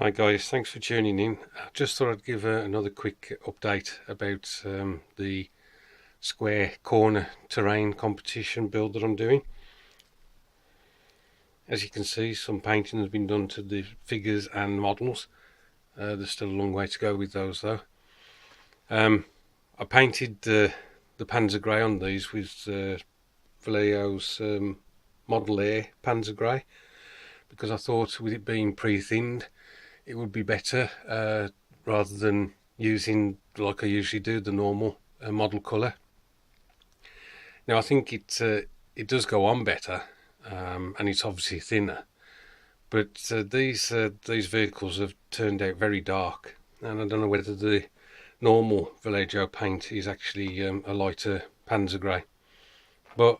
Hi guys, thanks for tuning in. I just thought I'd give another quick update about the square corner terrain competition build that I'm doing. As you can see, some painting has been done to the figures and models. There's still a long way to go with those though. I painted the Panzer Grey on these with Vallejo's Model Air Panzer Grey, because I thought with it being pre-thinned it would be better rather than using, like I usually do, the normal model colour. Now I think it does go on better, and it's obviously thinner, but these vehicles have turned out very dark, and I don't know whether the normal Vallejo paint is actually a lighter Panzer Grey. But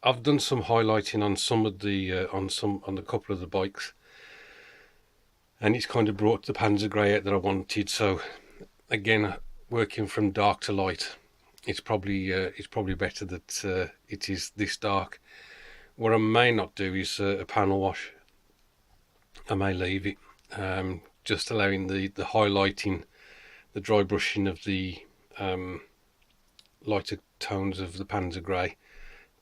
I've done some highlighting on some of the on a couple of the bikes, and it's kind of brought the Panzer Grey out that I wanted. So again, working from dark to light, it's probably better that it is this dark. What I may not do is a panel wash. I may leave it, just allowing the highlighting, the dry brushing of the lighter tones of the Panzer Grey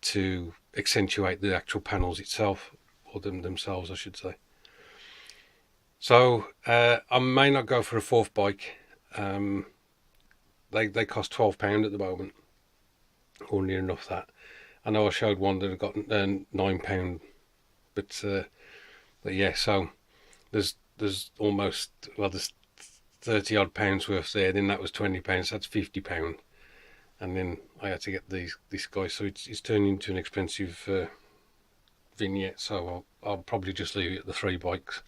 to accentuate the actual panels itself, or themselves I should say. So I may not go for a fourth bike. They cost £12 at the moment, or near enough that. I know I showed one that had got £9, but yeah. So there's almost, well, there's 30 odd pounds worth there. Then that was £20. So that's £50, and then I had to get this guy. So it's turned into an expensive vignette. So I'll probably just leave it at the 3 bikes.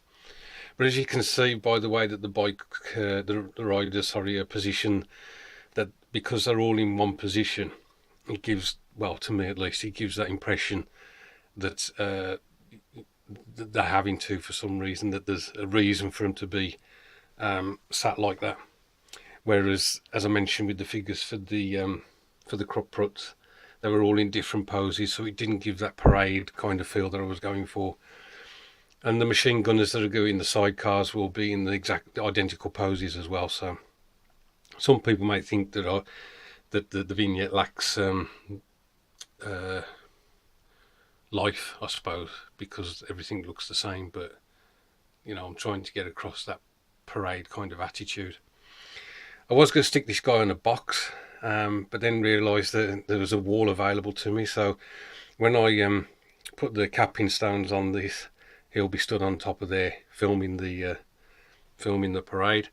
But as you can see by the way that the bike, the riders, are positioned, that because they're all in one position, it gives, well, to me at least, it gives that impression that they're having to, for some reason, that there's a reason for them to be sat like that. Whereas, as I mentioned with the figures for the crop pruts, they were all in different poses, so it didn't give that parade kind of feel that I was going for. And the machine gunners that are going in the sidecars will be in the exact identical poses as well. So some people might think that the vignette lacks life, I suppose, because everything looks the same. But you know, I'm trying to get across that parade kind of attitude. I was going to stick this guy on a box, but then realised that there was a wall available to me. So when I put the capping stones on this, he'll be stood on top of there filming the parade.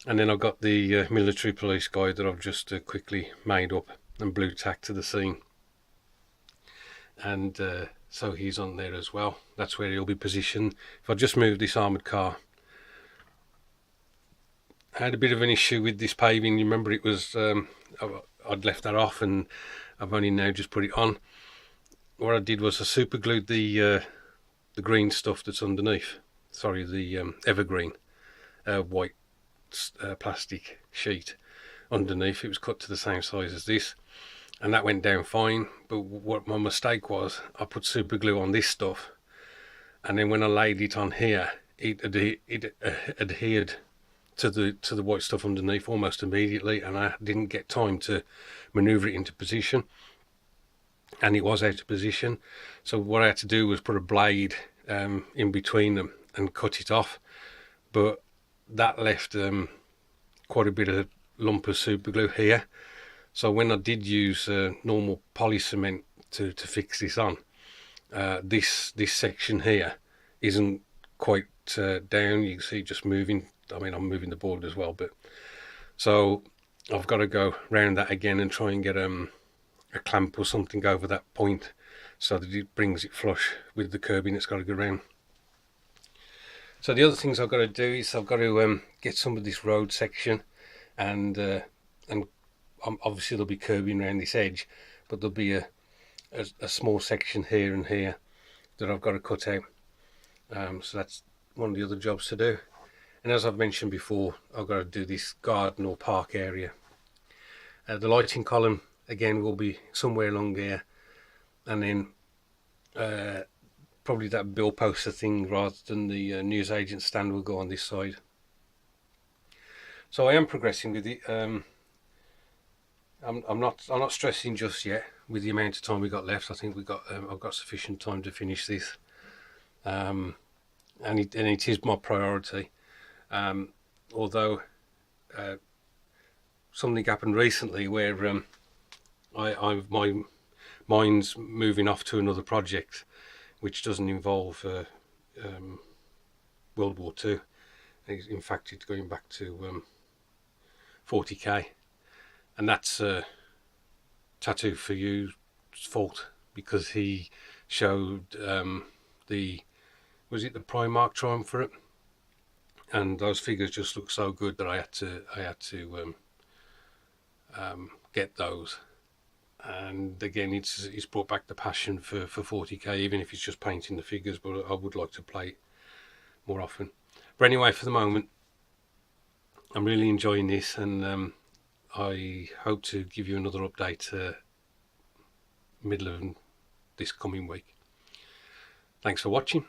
And then I've got the military police guy that I've just quickly made up and blue tacked to the scene, and so he's on there as well. That's where he'll be positioned. If I just move this armoured car, I had a bit of an issue with this paving. You remember it was I'd left that off, and I've only now just put it on. What I did was I super glued the green stuff that's underneath, sorry, the evergreen white plastic sheet underneath. It was cut to the same size as this, and that went down fine. But what my mistake was, I put super glue on this stuff, and then when I laid it on here, it adhered to the white stuff underneath almost immediately, and I didn't get time to maneuver it into position, and it was out of position. So what I had to do was put a blade in between them and cut it off, but that left quite a bit of lump of super glue here. So when I did use normal poly cement to fix this on, this section here isn't quite down. You can see just moving. I mean, I'm moving the board as well, but so I've got to go round that again and try and get a clamp or something over that point, so that it brings it flush with the curbing that's got to go round. So the other things I've got to do is I've got to get some of this road section, and obviously there'll be curbing around this edge, but there'll be a small section here and here that I've got to cut out. So that's one of the other jobs to do. And as I've mentioned before, I've got to do this garden or park area. The lighting column again will be somewhere along here, and then probably that bill poster thing rather than the newsagent stand will go on this side. So I am progressing with it. I'm not stressing just yet with the amount of time we got left. I think I've got sufficient time to finish this, and it is my priority. Although something happened recently where my mind's moving off to another project, which doesn't involve World War II. In fact, it's going back to 40k, and that's Tattoo for You's fault, because he showed the Primark Triumph for it, and those figures just look so good that I had to get those. And again, it's brought back the passion for 40k, even if it's just painting the figures, but I would like to play it more often. But anyway, for the moment, I'm really enjoying this, and I hope to give you another update middle of this coming week. Thanks for watching.